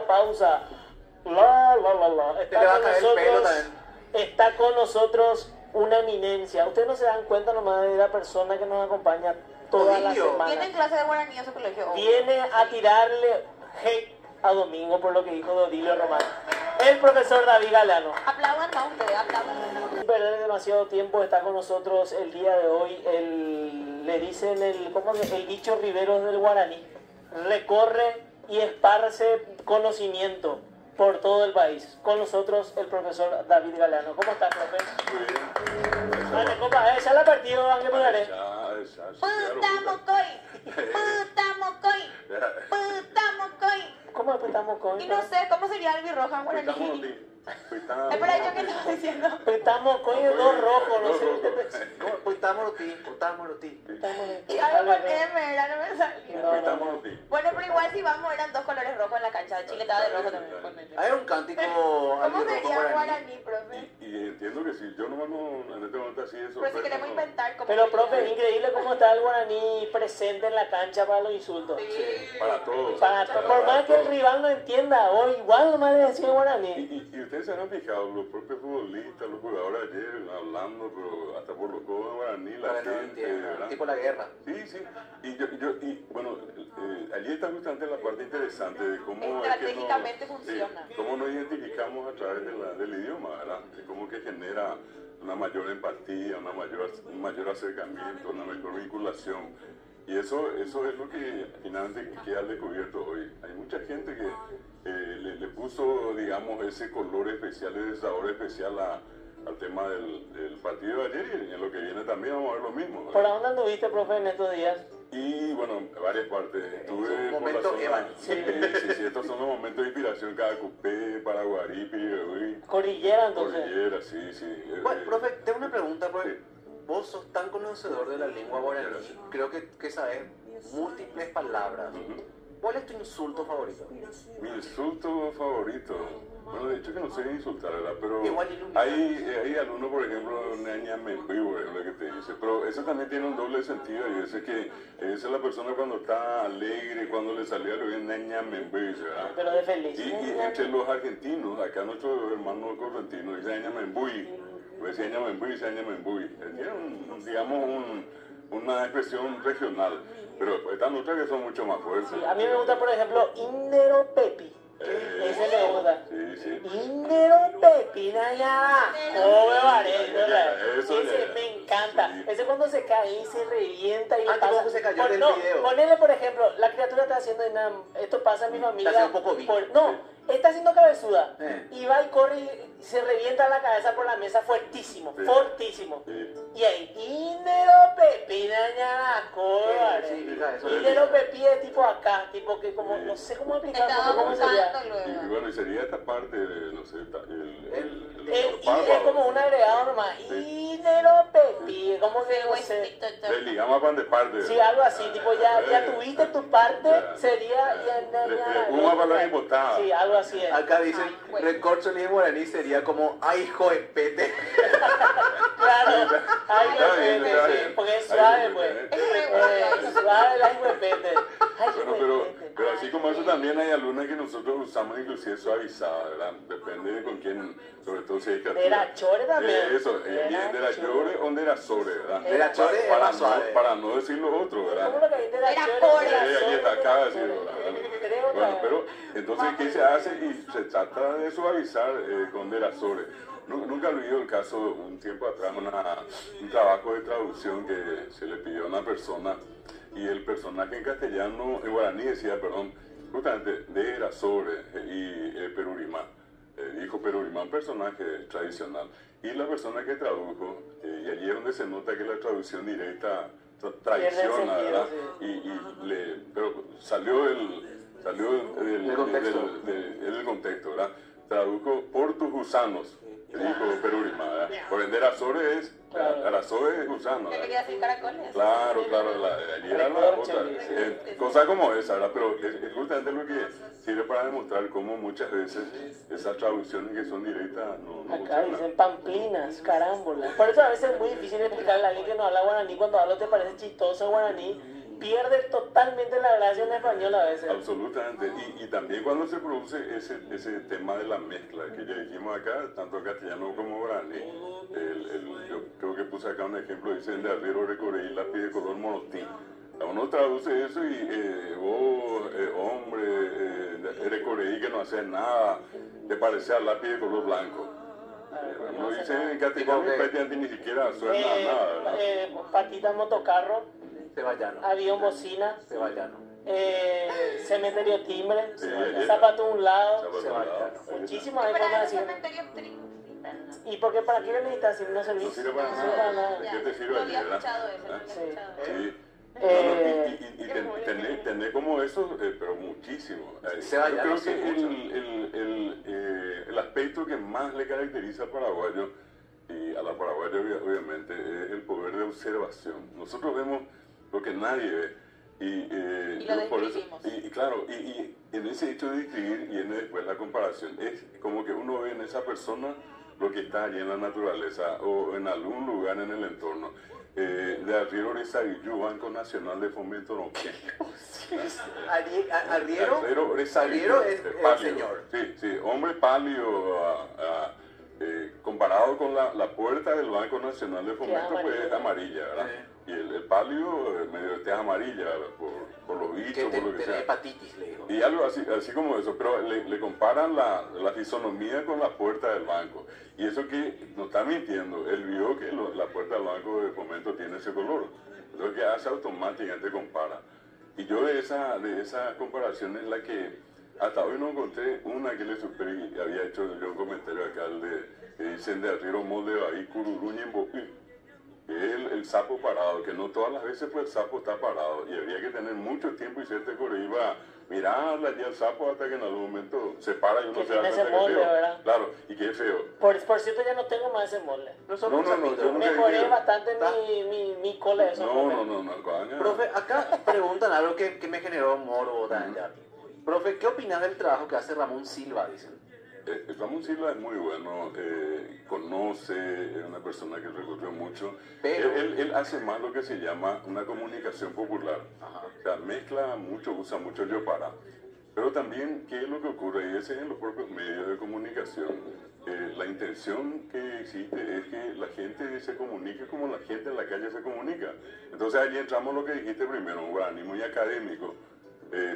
la pausa. La. Te le va a caer el pelo también. Está con nosotros una eminencia. Ustedes no se dan cuenta nomás de la persona que nos acompaña toda la Odilio. semana. Viene en clase de guaraní a su colegio. Viene a tirarle hate a Domingo por lo que dijo Odilio Román. El profesor David Galeano. Aplaudan más ustedes, aplaudan. Sin perder demasiado tiempo, está con nosotros el día de hoy. Le dicen el dicho Riveros del Guaraní. Recorre y esparce conocimiento por todo el país. Con nosotros el profesor David Galeano. ¿Cómo estás, profe? Muy bien. Vale, compa, ya la partido, Ángel Mudaré. Puta mocoy, puta mocoy, puta mocoy. ¿Cómo empezamos con Y no sé, ¿cómo sería el birroja en guaraní? Espera, yo qué estaba diciendo. Estamos con dos rojos, no sé. Putamoroti. Y algo con M, era, no me salió. Bueno, pero igual si vamos, eran dos colores rojos en la cancha. Chile estaba de rojo también. Hay un cántico. ¿Cómo sería guaraní, profe? Y entiendo que sí, yo nomás no, en este momento así eso. Pero si queremos inventar cómo Pero, sería. profe, increíble cómo está el guaraní presente en la cancha para los insultos. Sí. Para todos. Por más que el rival no entienda, o igual nomás le decía guaraní. Y ustedes se han fijado, los propios futbolistas, los jugadores ayer hablando, pero hasta por los codos de guaraní, la Para que no gente, entienda. ¿verdad? Tipo la guerra. Sí. Y bueno, allí está justamente la parte interesante de cómo Estratégicamente funciona. cómo nos identificamos a través del idioma, ¿verdad? De cómo que genera una mayor empatía, un mayor acercamiento, una mejor vinculación. Y eso es lo que finalmente queda descubierto hoy. Hay mucha gente que le puso, digamos, ese color especial, ese sabor especial al tema del partido de ayer, y en lo que viene también vamos a ver lo mismo, ¿verdad? ¿Por dónde anduviste, profe, en estos días? Y bueno, varias partes. Estuve un por la momento zona. Evan. Sí, estos son los momentos de inspiración, Cadacupé, Paraguarí, Piribebuy. Cordillera, entonces. Cordillera, sí. Bueno, profe, tengo una pregunta, porque Sí. vos sos tan conocedor de la lengua guaraní, creo que sabes múltiples palabras. Ujú. ¿Cuál es tu insulto favorito? Mi insulto favorito. Bueno, de hecho que no sé insultar, ¿verdad? Pero Igual ilumina. hay alumnos, por ejemplo, Ñaña Membi, por ejemplo, que te dice. Pero eso también tiene un doble sentido. Y ese que esa es la persona cuando está alegre, cuando le salió algo bien, Ñaña Membi, ¿verdad? Pero de feliz. Y entre los argentinos, acá nuestros hermanos correntinos, dice Ñaña Membi. Pues Ñaña Membi, Ñaña Membi. Tiene, digamos, una expresión regional. Pero después están otras que son mucho más fuertes. A mí me gusta, por ejemplo, Indero Pepi. Ese me gusta. Sí. Indero Pepi, naya. Oh, me parece. Eso Ese ya. me encanta. Sí. Ese cuando se cae y se revienta y le tipo pasa. que se cayó del no, video. ponele, por ejemplo, la criatura está haciendo esto pasa en mi familia. Está haciendo popó. No, está haciendo cabezuda. Eh. Y va y corre y se revienta la cabeza por la mesa fuertísimo, Sí. fortísimo. Sí. Y ahí, Indero Pepi, naya. ¿Qué significa eso? Indero Pepi es tipo acá, tipo que como, no sé cómo explicarlo, Estaba cómo sería. buscando Y luego. bueno, y sería esta parte, no sé, Y es como un agregado nomás. Indero Pepi, como que no sé. le ligamos pan de parte. Sí, algo así, tipo ya tuviste tu parte, sería Una palabra impostada. Sí, algo así es. Acá dicen, Ay, güey. recorcho en guaraní sería como, ay, hijo de pete. Claro, ay, Está bien, huepete, está sí, bien. porque es Ay, suave, huepete. pues. Suave la huepete. Ay, Bueno, huepete. pero así como eso también hay algunas que nosotros usamos inclusive suavizadas, ¿verdad? Depende de con quién, sobre todo si hay criatura. De la chore también. Eso, bien de la llore o de la sobre, ¿verdad? De la chore es Para más suave. para no decir lo otro, ¿verdad? ¿Cómo lo que hay de la Era chore? core. De la Aquí chore, está, de acaba la de decirlo, chore. ¿verdad? Creo que- Bueno, pero entonces, ¿qué se hace? Y se trata de suavizar con de la sobre. Nunca olvido el caso, un tiempo atrás, un trabajo de traducción que se le pidió a una persona y el personaje en castellano, en guaraní decía, perdón, justamente de era sobre y Perurimá. Dijo Perurimá, un personaje tradicional. Y la persona que tradujo, y allí es donde se nota que la traducción directa traiciona, sentido, ¿verdad? sí. Pero salió del contexto. del contexto, ¿verdad? Tradujo por tus gusanos, dijo Perurima, ¿verdad? Por vender azore es, azore es gusano, ¿Qué te ¿verdad? quería decir caracoles? Claro, allí era la Recorcho, otra, sí. cosa como esa, ¿verdad? Pero es justamente lo que sirve para demostrar cómo muchas veces esas traducciones que son directas no Acá funcionan. dicen pamplinas, carámbolas. Por eso a veces es muy difícil explicarle a alguien que no habla guaraní. Cuando hablo te parece chistoso el guaraní. pierde totalmente la gracia en español a veces. Absolutamente. Y también cuando se produce ese tema de la mezcla, que ya dijimos acá, tanto castellano como guaraní, yo creo que puse acá un ejemplo, dicen de arriero recoreí lápiz de color monotín. Uno traduce eso y vos, hombre, recoreí que no haces nada, te parece al lápiz de color blanco. Uno dice en castellano prácticamente ni siquiera suena nada. Patita en motocarro, Sevallano. avión bocina, Sevallano. cementerio timbre, Sí, zapato a un lado, Sevallano. muchísimas hay Pero formas de el decir. cementerio ¿Y por qué para qué lo necesitas si no No servís? sirve para No sirve para nada. nada. ¿De qué te sirve No había allí, verdad? escuchado eso, no había Sí. escuchado eso. Sí. Qué Tener como eso, pero muchísimo. Se vaya, Yo creo no sé que el aspecto que más le caracteriza al paraguayo, y a la paraguaya obviamente, es el poder de observación. Nosotros vemos lo que nadie ve. Y lo por eso, describimos. y claro, y en ese hecho de describir viene después la comparación. Es como que uno ve en esa persona lo que está allí en la naturaleza o en algún lugar en el entorno. De Arriero Orizabillú, Banco Nacional de Fomento Noqueño. Arriero es el señor. Sí, hombre pálido, comparado con la puerta del Banco Nacional de Fomento, pues es amarilla, ¿verdad? Y el pálido medio de amarilla, por los bichos, por lo que tiene sea. hepatitis, le digo. Y algo así como eso, pero le comparan la fisonomía con la puerta del banco. Y eso que no está mintiendo, él vio que la puerta del banco de Fomento tiene ese color. Lo que hace automáticamente compara. Y yo de esa comparación es la que hasta hoy no encontré una que le superé, y había hecho yo un comentario acá, que dicen de Arriero Molde ahí, Cururuña en Boí. Que es el sapo parado, que no todas las veces pues el sapo está parado y habría que tener mucho tiempo y siete por ahí va a mirarla allí al sapo hasta que en algún momento se para y uno Que se da tiene cuenta ese que es molde, feo. ¿verdad? Claro, y que es feo. Por cierto, ya no tengo más ese molde. No, yo nunca Mejoré dije- bastante ¿Está? mi cola de esos moldes. No, coño. Profe, acá preguntan algo que me generó morbo también. Profe, ¿qué opinas del trabajo que hace Ramón Silva? Dicen. Ramón Silva es muy bueno, conoce, es una persona que recorrió mucho. Pero- Él hace más lo que se llama una comunicación popular. Ajá. O sea, mezcla mucho, usa mucho el Yopara. Pero también, ¿qué es lo que ocurre? Y ese es en los propios medios de comunicación. La intención que existe es que la gente se comunique como la gente en la calle se comunica. Entonces allí entramos lo que dijiste primero, un guaraní muy académico.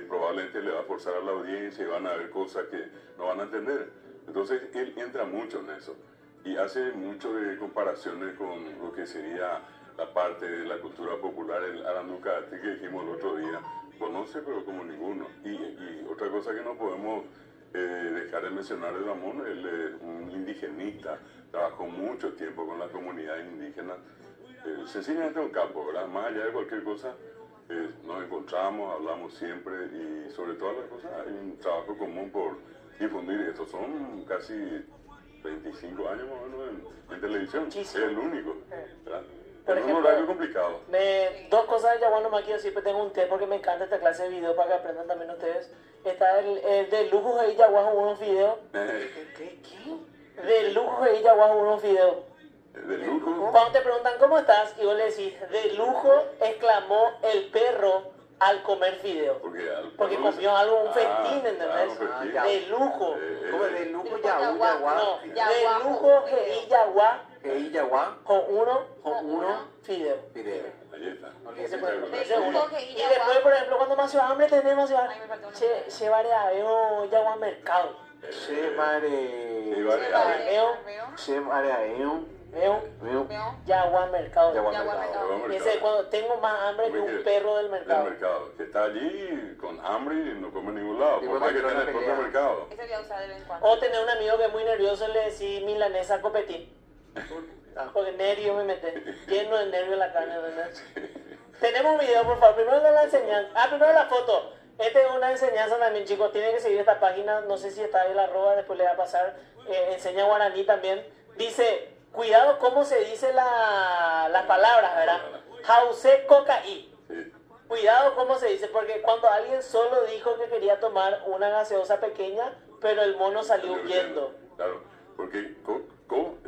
Probablemente le va a forzar a la audiencia y van a ver cosas que no van a entender. Entonces él entra mucho en eso y hace mucho de comparaciones con lo que sería la parte de la cultura popular, el aranducati que dijimos el otro día. Conoce pero como ninguno. Y otra cosa que no podemos dejar de mencionar de Ramón, él es un indigenista, trabajó mucho tiempo con las comunidades indígenas, sencillamente un campo, ¿verdad? Más allá de cualquier cosa, nos encontramos, hablamos siempre y sobre todas las cosas hay un trabajo común por difundir esto. Son casi 25 años más o menos en televisión, Muchísimo. es el único, ¿verdad? Por Es un ejemplo, horario complicado. Dos cosas de Yaguano Maquio, siempre tengo un test porque me encanta esta clase de video para que aprendan también ustedes. Está el de lujo de Yaguano unos videos. ¿Qué? De lujo de Yaguano unos videos. De lujo. Cuando te preguntan cómo estás y vos le decís, de lujo, exclamó el perro al comer fideo. Porque comió algo, un festín, ¿entendés? festín. De lujo. ¿Cómo es de lujo Lujo, yaguá? No, Yaguá, de lujo de Yaguá Yaguá, con uno uno, fideo. video. Ahí está. Ese De uno. lujo que Y después, por ejemplo, cuando más hambre tenemos, Ay, me faltó una. llevaré a veo Yaguá mercado. Veo Yaguá mercado. Ese es cuando tengo más hambre que un perro del mercado. Del mercado, que está allí con hambre y no come en ningún lado, Y por bueno, más que pero esté en la el propio pelea. mercado. Ese voy a usar de vez en cuando. O tener un amigo que es muy nervioso y le decís milanesa copetín. Porque nervio me mete. Lleno de nervio la carne, ¿verdad? Tenemos un video, por favor. Primero la enseñanza. Primero la foto. Esta es una enseñanza también, chicos. Tienen que seguir esta página. No sé si está ahí la arroba, después le va a pasar. Enseña guaraní también. Dice, cuidado cómo se dice las palabras, ¿verdad? Jause cocaí. Sí. Cuidado cómo se dice, porque cuando alguien solo dijo que quería tomar una gaseosa pequeña, pero el mono salió huyendo. Claro, porque co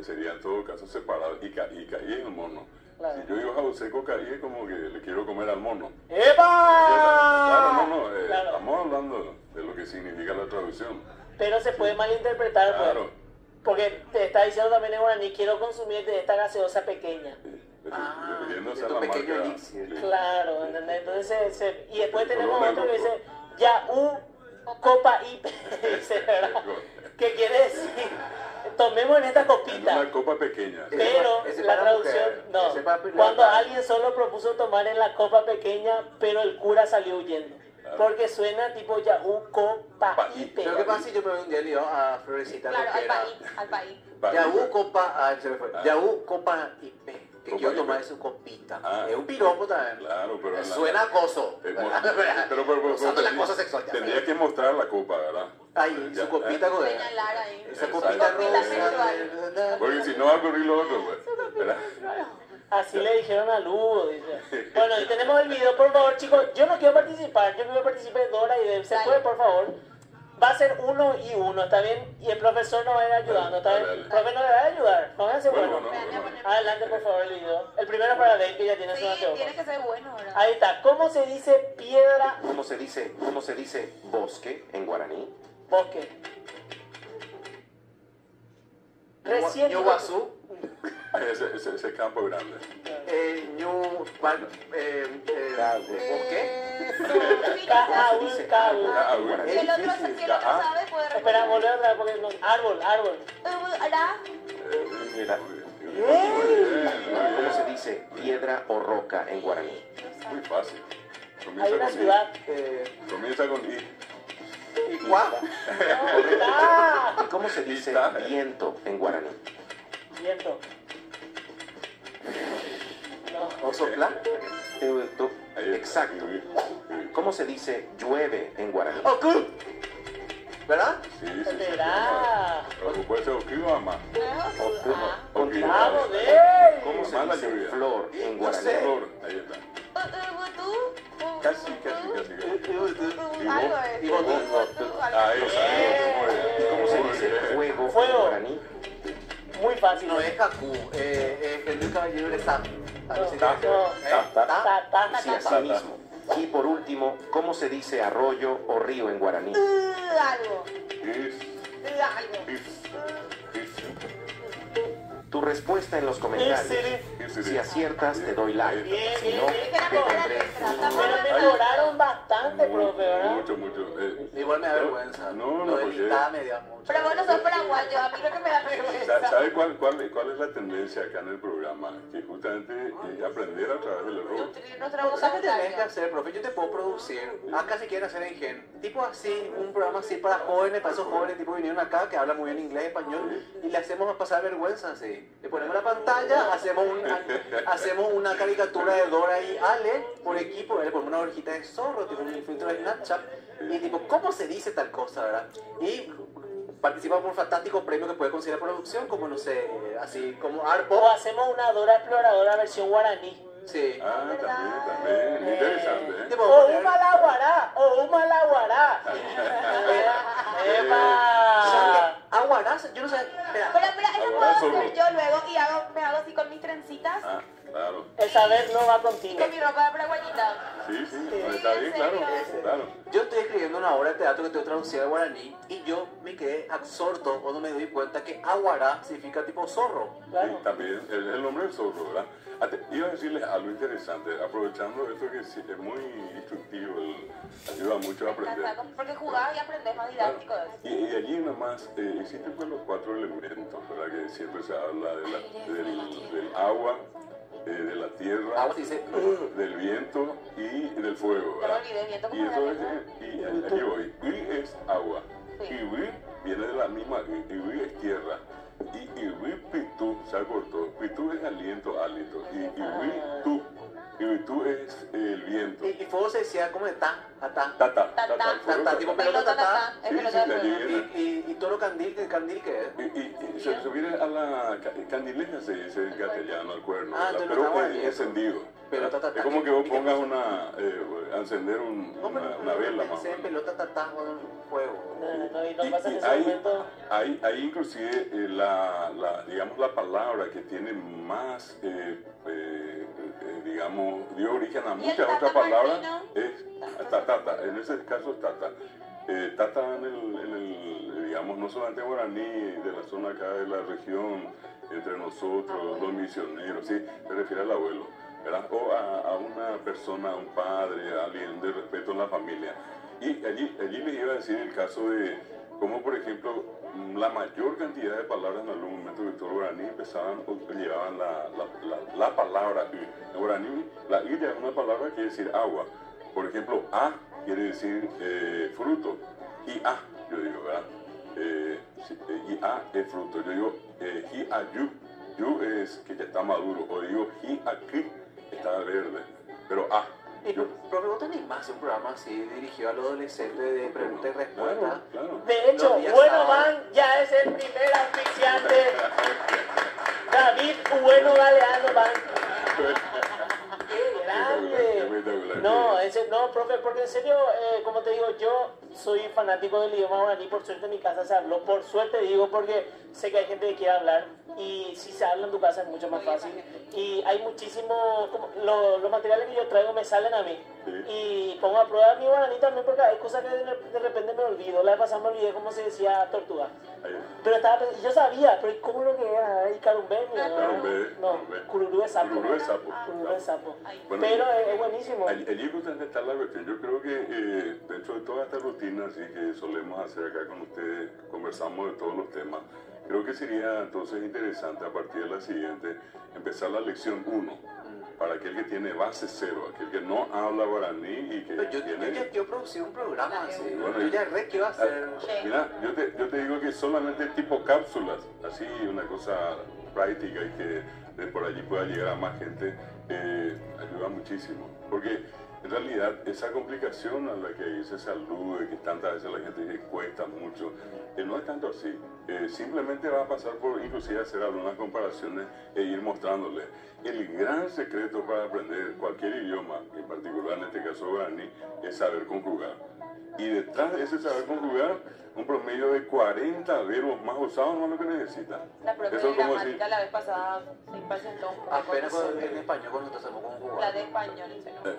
sería en todo caso separado y caí es el mono. Claro. Si yo digo Jauce Cocaí es como que le quiero comer al mono. ¡Epa! Claro, no, Claro. estamos hablando de lo que significa la traducción. Pero se puede malinterpretar, pues. Claro. Porque te está diciendo también en guaraní, quiero consumir de esta gaseosa pequeña. Refiriéndose a tu la pequeño marca. elixir. Sí. Claro, ¿entendés? Entonces, y después tenemos Color otro que negro. dice, ya copa IP, dice, ¿verdad? ¿Qué quiere decir? Tomemos en esta En copita. una copa pequeña. Pero Ese la para traducción, mujer, no. ese para Cuando pirata. alguien solo propuso tomar en la copa pequeña, pero el cura salió huyendo. Porque suena tipo ya copa IP. Pero ¿qué pasa si yo me voy un día y le digo a Florecita Claro, porque al era país, al país. Yaú copa, se me fue. Yaú copa IP, que Copa quiero IP. tomar su copita. Ah. Es un piropo también. Claro, pero en la- Suena acoso. pero Usando la cosa sexual. tendría que mostrar la copa, ¿verdad? Ahí, Ya, su copita con Señalar ahí. esa Exacto. copita Copita rosa. Porque si no va a ocurrir lo otro, pues. ¿Verdad? Así le dijeron a Lugo, dice. Bueno, y tenemos el video, por favor, chicos. Yo no quiero participar, yo quiero participar Dora y Deb. ¿Se Dale. puede, por favor? Va a ser 1 y 1, ¿está bien? Y el profesor nos va a ir ayudando, ¿está bien? Dale, dale. Profe, ¿nos le va a ayudar? Pónganse Bueno, bueno. no. Adelante, por favor, el video. El primero para Dave, que ya tiene su Sí, anteojo. tiene que ser bueno, ¿verdad? Ahí está. ¿Cómo se dice piedra ¿Cómo se dice bosque en guaraní? bosque? Recién. Ñuguazú, Ese campo grande. ¿Bosque? Cajaúl, cajaúl. Ah, bueno. Si el otro sabe, puede Espera, volver otra vez porque no. Árbol, árbol. ¿Verdad? Mira, ¿cómo se dice piedra o roca en guaraní? Muy fácil. Hay Comienza una con ciudad. Comienza con I. ¿Y cuá? ¡Ah! ¿Y cómo se dice Está. viento en guaraní? Viento. No. ¿O sopla? Ahí está. Exacto. ¿Cómo se dice llueve en guaraní? ¡Ocu! ¿Verdad? Sí, sí, sí. Será. O puede ser Okiwama. Vamos, Dave. ¿Cómo se Mala dice lluvia. flor en No guaraní? sé. Flor, ahí está. Casi. Algo es. Y vos, Ahí está. ¿Cómo se Muy dice bien. fuego Fuego. en guaraní? Muy fácil. no es Haku, es el caballero de Sam. Algo así Ta. tiene que ser. Ta, ta, Sí, ta, así ta. mismo. Y por último, ¿cómo se dice arroyo o río en guaraní? Algo. Is, Algo. is, Tu respuesta en los comentarios. Si aciertas, te doy like. Bien, Si bien, no, bien. te tendré. Pero mejoraron bastante, profe, ¿verdad? mucho. Igual me da vergüenza. No, Lo de porque... mitad me da mucho. Pero vos no sos paraguayo, a mí lo que me da vergüenza. ¿Sabe cuál es la tendencia acá en el programa? Que justamente aprender a través del error. Nuestra ¿Sabes qué tenés que vocabulario. hacer, profe? Yo te puedo producir. Acá si quieren hacer Engen. Tipo así, un programa así para jóvenes, para esos jóvenes tipo vinieron acá que hablan muy bien inglés, español, y le hacemos pasar vergüenza así. Le ponemos la pantalla, hacemos una caricatura de Dora y Ale por equipo, le ponemos una orejita de zorro, tipo un filtro de Snapchat, y tipo, ¿cómo se dice tal cosa, verdad? Y participa por un fantástico premio que puede conseguir la producción, como no sé, así como O Arpo. hacemos una Dora Exploradora versión guaraní. Sí. Ah, también. Interesante, ¿eh? Tipo, O un malaguará, o un malaguará. ¡Epa! Aguarás, yo no sé. Espera. Pero espera, eso puedo Ahora hacer solo. yo luego y me hago así con mis trencitas Ah, claro. Esa vez no va y contigo. con mi ropa de paraguayita. Sí, está bien, ¿en claro. serio? Claro. Yo estoy escribiendo una obra de teatro que estoy traducida al guaraní y yo me quedé absorto cuando me doy cuenta que aguará significa tipo zorro. Claro. Y también el nombre del zorro, ¿verdad? Iba a decirles algo interesante, aprovechando esto que sí, es muy instructivo, ayuda mucho a aprender. Porque jugás y aprendes más didáctico. Y allí nomás existen pues los 4 elementos, ¿verdad? Que siempre se habla del agua, de la tierra, Agua se dice del viento y del fuego, Ya me ¿verdad? olvidé, viento Y como eso era, es, y allí voy. Y es agua. Sí. Y wi viene de la misma, y es tierra. Y wi pitu se acortó. Pitu es aliento, hálito. Y wi tu. y tú es el viento. Y fuego se decía como de ta, Tata. Tata, tipo pelota tata. Es pelota de fuego. Y todo lo candil ¿qué es? Y se viene a la candileja, se dice en castellano, al cuerno, Ah, ¿verdad? entonces no pero está es encendido. Pelota tata. Es como que vos pongas a encender una vela más o Pensé en menos. pelota tata con fuego. No, y no pasa en ese momento. Ahí inclusive digamos la palabra que tiene más, digamos, dio origen a muchas otras palabras es tata, en ese caso es tata. Tata digamos, no solamente guaraní, de la zona acá de la región, entre nosotros, los misioneros, sí, se refiere al abuelo, ¿verdad? O a una persona, a un padre, a alguien de respeto en la familia. Y allí les iba a decir el caso de cómo, por ejemplo, la mayor cantidad de palabras en algún momento de todo el guaraní llevaban la palabra y. En guaraní, la y es una palabra que quiere decir agua. Por ejemplo, a quiere decir fruto. Y a, yo digo, ¿verdad? Y a es fruto. Yo digo, hi a yu es que ya está maduro. O digo, hi a ki está verde. Pero a. Profe, ¿vos te animás a un programa así dirigido a los adolescentes de pregunta y respuesta? Claro. De hecho, Bueno Man ya es el primer auspiciante. David Bueno Galeano Man. ¡Qué grande! No, profe, porque en serio, como te digo, yo soy fanático del idioma guaraní. Por suerte en mi casa se habló. Por suerte digo, porque sé que hay gente que quiere hablar. Y si se habla en tu casa es mucho más fácil. Y hay muchísimo, los materiales que yo traigo me salen a mí. Sí. Y pongo a prueba mi guaraní también, porque hay cosas que de repente me olvido. La vez pasada me olvidé cómo se decía tortuga. Pero yo sabía, pero ¿cómo lo que era? ¿Y carumbé? No, cururú de sapo. Cururú de sapo. Cururú de sapo. Bueno, pero es buenísimo. Allí justamente está la cuestión. Yo creo que dentro de toda esta rutina así que solemos hacer acá con ustedes, conversamos de todos los temas. Creo que sería entonces interesante a partir de la siguiente empezar la lección 1 para aquel que tiene base 0, aquel que no habla guaraní y que Yo producí un programa así. Bueno, Yo ya re que iba a hacer. Mira, yo te digo que solamente tipo cápsulas, así una cosa práctica y que por allí pueda llegar a más gente, ayuda muchísimo. Porque en realidad esa complicación a la que se salude, que tantas veces la gente que cuesta mucho, no es tanto así. Simplemente va a pasar por inclusive hacer algunas comparaciones e ir mostrándole. El gran secreto para aprender cualquier idioma, en particular en este caso guaraní, es saber conjugar. Y detrás de ese saber conjugar, un promedio de 40 verbos más usados no es lo que necesita. La propia Eso es como gramática la vez pasada se impacientó un poco. Apenas en español cuando nosotros hacemos conjugar. La de español,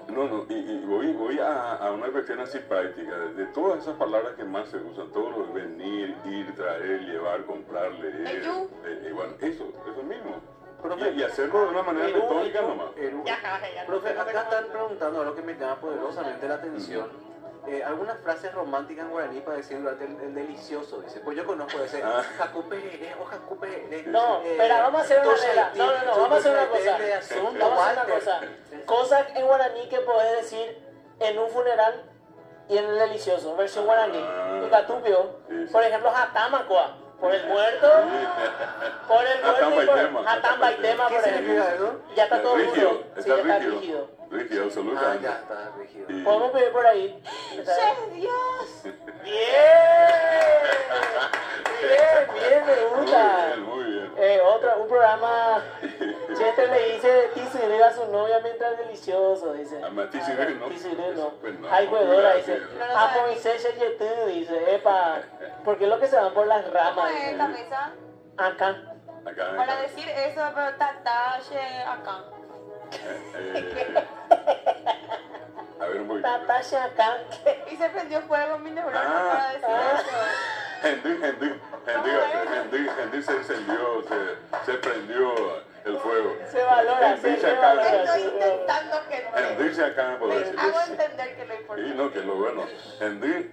No, y voy a una cuestión así práctica. De todas esas palabras que más se usan, todos los venir, ir, traer, llevar, comprar, leer. Bueno, eso mismo. Profe, y hacerlo de una manera metódica nomás. Profe, acá están preguntando algo que me llama poderosamente la atención. Algunas frases románticas en guaraní para decir el delicioso, dice. Pues yo conozco ese jacuperere o jacuperere. No, pero vamos a hacer una regla. No, vamos a hacer una cosa. Vamos a hacer una cosa. Cosas en guaraní que podés decir en un funeral y en el delicioso, versión guaraní. Tu catupio, por ejemplo, jatamacua. Por el muerto, Hatamba y tema, por ejemplo. Ya está todo duro. Sí, ya está rígido. Rígido, absolutamente. Ya está rígido. Podemos pedir por ahí. ¡Dios! Bien, me gusta. Muy bien. Un programa. Chester le dice tisiré a su novia mientras delicioso, dice. Tisiré no. Tisiré no. Pues no. Ay, jugadora, dice. A Moisés Yetu, dice. Epa. Porque es lo que se van por las ramas. ¿Cómo es esta mesa? Acá. Para decir eso, pero tatache acá. A ver un poquito. Tatache acá. Y se prendió fuego mi neurona para decir eso. Hendy se encendió, se prendió el fuego. Se valora, se valora. Estoy intentando que Hendy se acá por decir. hago entender que lo importante. Y no, que lo bueno. Hendy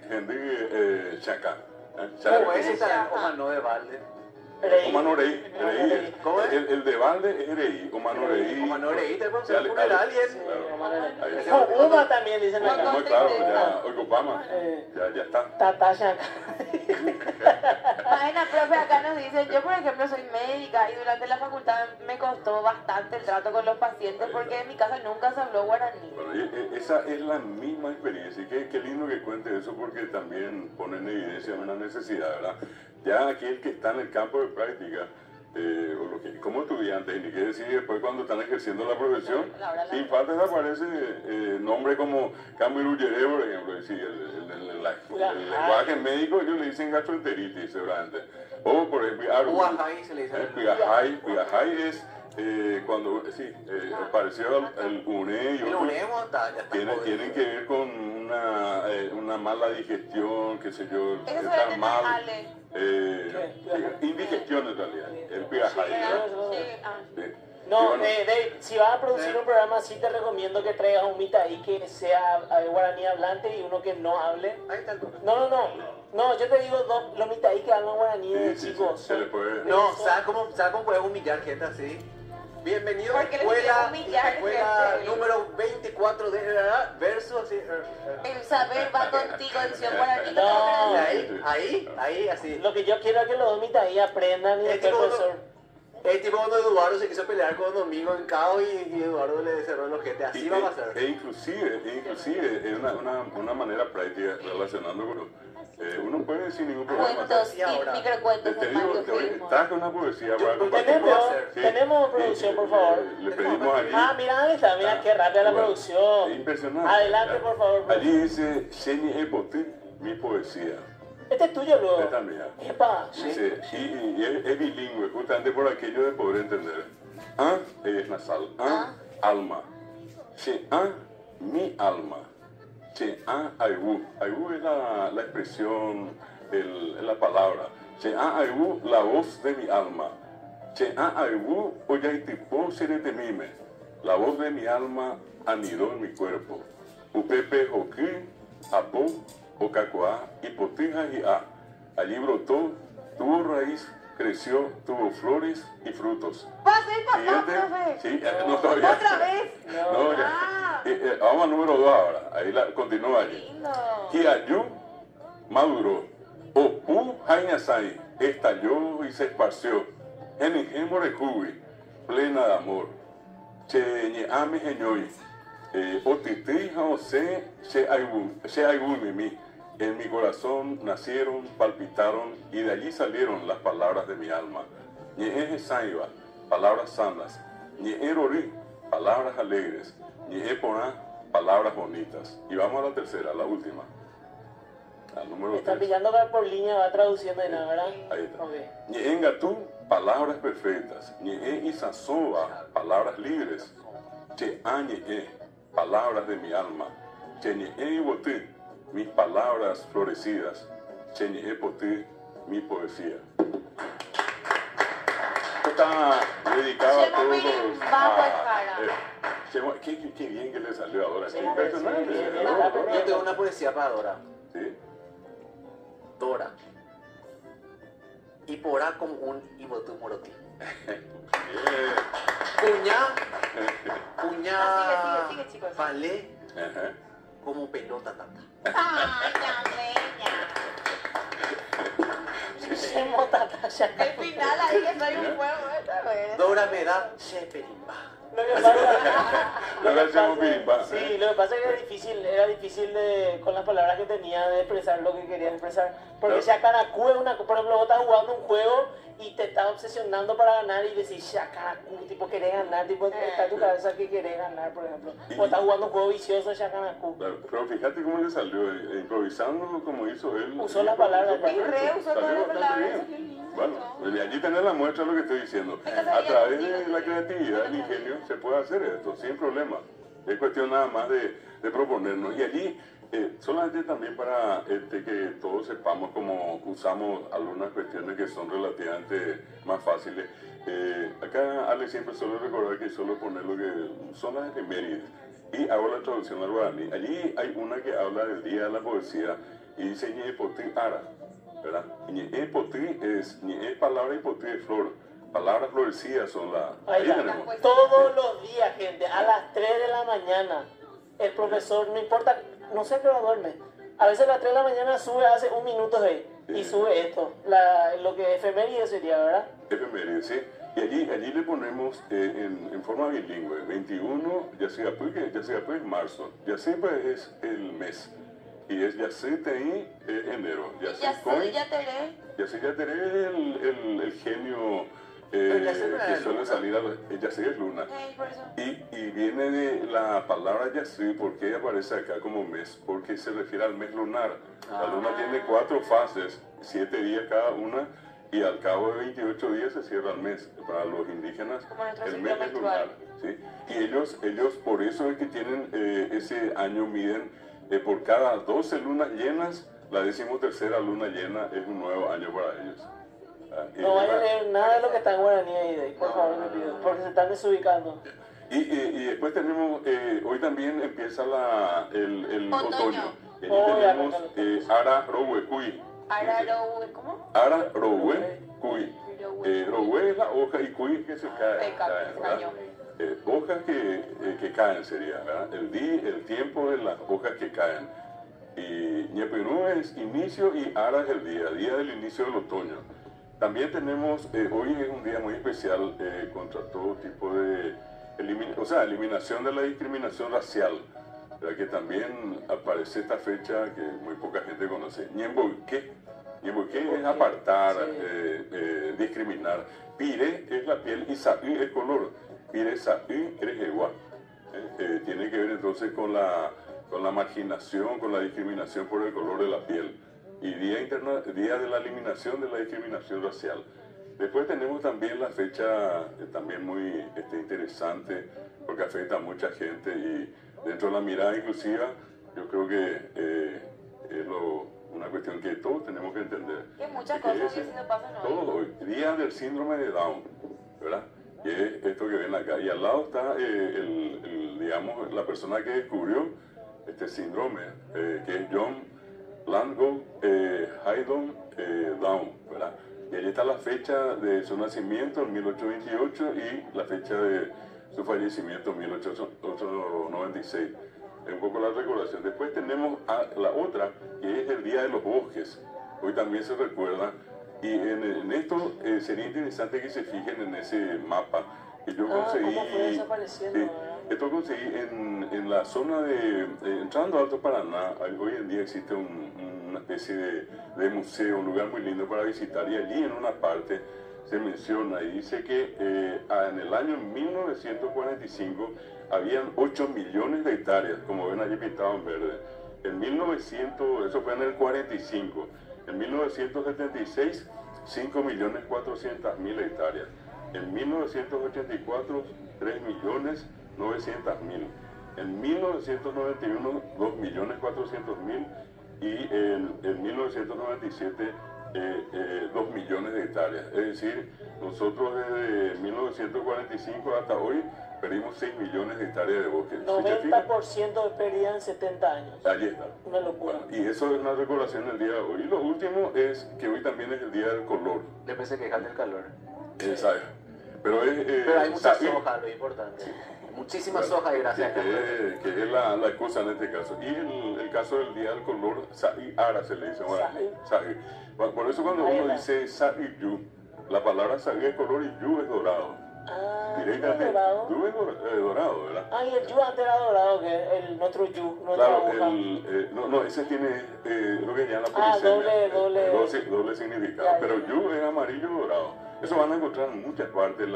Chacá. ¿Cómo es esa Omano de Valde? Omano Reí. ¿Cómo es? El de Valde es Reí. Omano Reí. Omano Reí, te podemos hacer un funeral Uma también dicen acá. Claro, ya Ocupama. Ya está. Tatache acá. Maena, profe, acá nos dicen, yo por ejemplo soy médica y durante la facultad me costó bastante el trato con los pacientes porque en mi casa nunca se habló guaraní. Bueno, esa es la misma experiencia y qué lindo que cuente eso porque también pone en evidencia una necesidad, ¿verdad? Ya aquel que está en el campo de práctica, o lo que, como estudiante, y ni qué decir después cuando están ejerciendo la profesión, sin falta aparece nombre como Cambirullere, por ejemplo, es decir, el lenguaje médico ellos le dicen gastroenteritis seguramente, o por ejemplo, Piajay se le dice. Piajay es cuando, sí, pareció el UNE y otros, tienen que ver con una mala digestión, qué sé yo, estar mal. Indigestión en realidad, el Piajay. No, Dave, si vas a producir un programa así te recomiendo que traigas un mitaí que sea guaraní hablante y uno que no hable. No, yo te digo los mitaí que hablan guaraní de chicos. Se le puede... No, ¿sabes cómo puedes humillar gente así? Bienvenido a la escuela número 24 de verso así. El saber va contigo, edición guaraní. No, ahí, así. Lo que yo quiero es que los mitaí aprendan y el profesor. Es tipo cuando Eduardo se quiso pelear con Domingo en Cao y Eduardo le cerró el ojete. Así va a pasar. Inclusive es una manera práctica relacionando con... uno puede sin ningún problema. Cuentos y microcuentos. Te digo, traje una poesía para compartir. Tenemos producción, por favor. Le pedimos allí. Mira, ahí está, mira qué rápida la producción. Impresionante. Adelante, por favor. Allí dice, Sheni Epoti, mi poesía. Este es tuyo, luego. Esta es mía. Epa. Dice, y es bilingüe, justamente por aquello de poder entender. Es nasal. Alma. Mi alma. Aibu. Aibu es la expresión, la palabra. Aibu, la voz de mi alma. Aibu, oyaitipo seretemime. La voz de mi alma anidó en mi cuerpo. Upepe hoki, apo, okakoa, hipotija y a. Allí brotó, tuvo raíz, creció, tuvo flores y frutos. ¿Pasa el papá, profe? Sí, no todavía. ¿Otra vez? No, ya. Vamos al número 2 ahora. Ahí continúa allí. Kiayu maduró. Opu Hainasai estalló y se esparció. Enijemorekubi, plena de amor. Che ame geñoi. Otiti Jose se mimi. En mi corazón nacieron, palpitaron y de allí salieron las palabras de mi alma. Ñe Saiba, palabras sanas. Ñe Rori, palabras alegres. Ñe Porá, palabras bonitas. Y vamos a la tercera, la última. Al número 3. Están pillando por línea, va traduciendo y nada, ¿verdad? Ahí está. Okay. Ñe Engatú, palabras perfectas. Ñe Isasoba, palabras libres. Che Añe, palabras de mi alma. Che Ñe Ibote, mis palabras florecidas. Che Ñe Pote, mi poesía. Está dedicado a todos los... Qué bien que le salió ahora. Sí, impresionante. Yo tengo una poesía para Dora. ¿Sí? Dora. Y porá como un ibotu moroti. Cuñá. Sigue, chicos. Vale. Como pelota tata. Ay, el final ahí que soy un fuego esta vez. Dora me da sheperimba. Lo que pasa es que era difícil con las palabras que tenía de expresar lo que quería expresar. Porque Shakaracú es una, por ejemplo, vos estás jugando un juego y te estás obsesionando para ganar y decís Shakaracú, tipo querés ganar, tipo está en tu cabeza que querés ganar, por ejemplo. O estás jugando un juego vicioso Shakaracú. Pero fíjate cómo le salió, improvisando como hizo él. Usó las palabras. Usó todas las palabras. Bueno, allí tenés la muestra de lo que estoy diciendo. A través de la creatividad, el ingenio, se puede hacer esto, sin problema. Es cuestión nada más de proponernos. Y allí, solamente también para que todos sepamos cómo usamos algunas cuestiones que son relativamente más fáciles. Acá Ale siempre suele recordar que solo poner lo que son las efemérides. Y hago la traducción al guaraní. Allí hay una que habla del Día de la Poesía y dice Ñe Potri Ara, ¿verdad? Ñe Potri es Ñe palabra y Potri es flor. Palabras florecidas son las... Ahí tenemos. Todos los días, gente, a las 3 de la mañana, el profesor, no importa, no sé qué hora duerme. A veces a las 3 de la mañana sube, hace un minuto de Y sube esto, lo que es efeméride sería, ¿verdad? Efeméride, sí. Y allí le ponemos en forma bilingüe, 21, Yacyapui, que Yacyapui es marzo, Yacypa es el mes, y es Yacetei es enero. Yacy Yateré. Yacy Yateré es el genio que suele salir a los... Yacy es luna. Por eso. Y viene de la palabra Yacy, ¿por qué aparece acá como mes? Porque se refiere al mes lunar. La luna tiene 4 fases, 7 días cada una, y al cabo de 28 días se cierra el mes. Para los indígenas, el mes es lunar. ¿Sí? Y ellos por eso es que tienen ese año, miden por cada 12 lunas llenas, la 13ª luna llena es un nuevo año para ellos. No vayan a leer nada de lo que está en guaraní ahí, por favor, me pido, porque se están desubicando. Y después tenemos, hoy también empieza el otoño. Y tenemos Ara Rowe Cuy. ¿Cómo? Ara Rowe Cuy. Rowe es la hoja y cuy que se cae. Hojas que caen sería, ¿verdad? El tiempo de las hojas que caen. Y Ñepinú es inicio y Ara es el día del inicio del otoño. También tenemos, hoy es un día muy especial contra todo tipo de eliminación de la discriminación racial, ¿verdad? Que también aparece esta fecha que muy poca gente conoce. Ñemboiké. Ñemboiké es apartar, discriminar. Pire es la piel y Saí es color. Pire, Saí, eres igual. Tiene que ver entonces con la marginación, con la discriminación por el color de la piel. Y Día de la Eliminación de la Discriminación Racial. Después tenemos también la fecha también muy interesante, porque afecta a mucha gente y dentro de la mirada inclusiva, yo creo que es una cuestión que todos tenemos que entender. Que muchas cosas que no pasan hoy. Todo hoy, Día del Síndrome de Down, ¿verdad? Y es esto que ven acá. Y al lado está, digamos, la persona que descubrió este síndrome, que es John Langdon Haydon Down, ¿verdad? Y allí está la fecha de su nacimiento en 1828 y la fecha de su fallecimiento en 1896. Es un poco la recordación. Después tenemos la otra, que es el Día de los Bosques. Hoy también se recuerda. Y en esto sería interesante que se fijen en ese mapa que yo conseguí. ¿Cómo fue desapareciendo? Esto conseguí en la zona de, entrando a Alto Paraná, hoy en día existe una especie de museo, un lugar muy lindo para visitar, y allí en una parte se menciona y dice que en el año 1945 habían 8 millones de hectáreas, como ven allí pintado en verde. En 1900, eso fue en el 45, en 1976, 5.400.000 hectáreas. En 1984, 3.900.000. En 1991, 2.400.000. Y en 1997, 2 millones de hectáreas. Es decir, nosotros desde 1945 hasta hoy perdimos 6 millones de hectáreas de bosque. 90% de pérdida en 70 años. Allí está. Una locura. Bueno, y eso es una recordación del día de hoy. Y lo último es que hoy también es el día del color. Yo pensé que es del calor. Exacto. Pero hay mucha soja, lo importante. Muchísimas soja y gracias. Que es la excusa en este caso. Y el caso del día del color, Sa'i Ara se le dice. Sa'i. Por eso cuando uno dice Sa'i Yu, la palabra Sa'i es color y Yu es dorado. Directamente, dorado. Yu es dorado, ¿verdad? Y el Yu antes era dorado, que nuestro Yu. Claro, no, ese tiene lo que llaman la polisemia. Doble significado. Pero Yu es amarillo dorado. Eso van a encontrar en muchas partes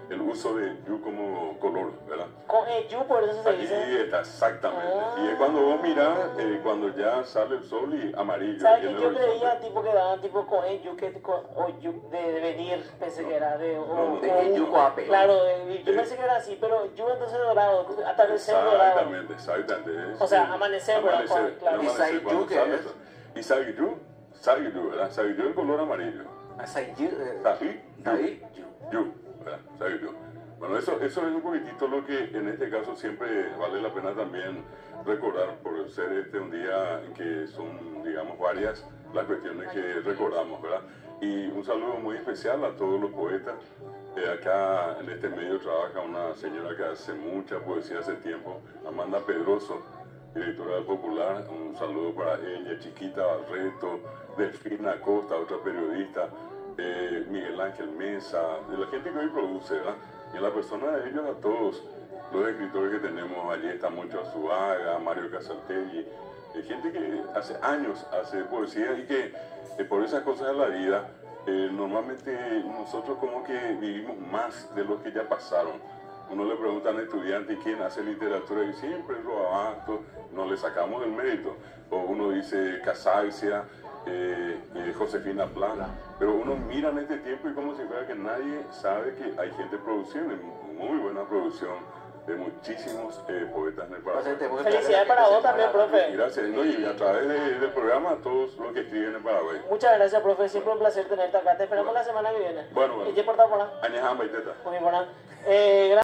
el uso de Yu como color, ¿verdad? Con el Yu, por eso se dice. Ahí está, exactamente. Y es cuando vos mirás, cuando ya sale el sol y amarillo. ¿Sabes que yo creía tipo que daban tipo con el Yu, o Yu de venir, pensé que era de Yu Coape. Claro, yo pensé que era así, pero Yu entonces dorado, atardecer dorado. Exactamente. O sea, amanecer, ¿verdad? Claro. ¿Y Sa'i-Yu qué es? Y Sa'i-Yu, ¿verdad? Sa'i-Yu el color amarillo. Sa'i-Yu. ¿Verdad? Sa'i-Yu. Bueno, eso es un poquitito lo que en este caso siempre vale la pena también recordar, por ser un día en que son, digamos, varias las cuestiones que recordamos, ¿verdad? Y un saludo muy especial a todos los poetas. Acá en este medio trabaja una señora que hace mucha poesía hace tiempo, Amanda Pedroso, directora del Popular, un saludo para ella, Chiquita Barreto, Delfina Acosta, otra periodista, Miguel Ángel Mesa, de la gente que hoy produce, ¿verdad? Y en la persona de ellos a todos los escritores que tenemos, allí está Moncho Azuaga, Mario Casaltegui, gente que hace años hace poesía y que por esas cosas de la vida, normalmente nosotros como que vivimos más de lo que ya pasaron. Uno le pregunta al estudiante quién hace literatura y siempre lo abasto, no le sacamos el mérito. O uno dice Casaxia, Josefina Plana, pero uno mira en este tiempo y como si fuera que nadie sabe que hay gente produciendo, muy buena producción de muchísimos poetas en el Paraguay. Felicidades para vos también, profe. Gracias, ¿no? Y a través del programa a todos los que escriben en el Paraguay. Muchas gracias, profe, siempre un placer tenerte acá, te esperamos la semana que viene. Bueno. ¿Y qué porta por ahí? Añejamba y teta. Muy buena.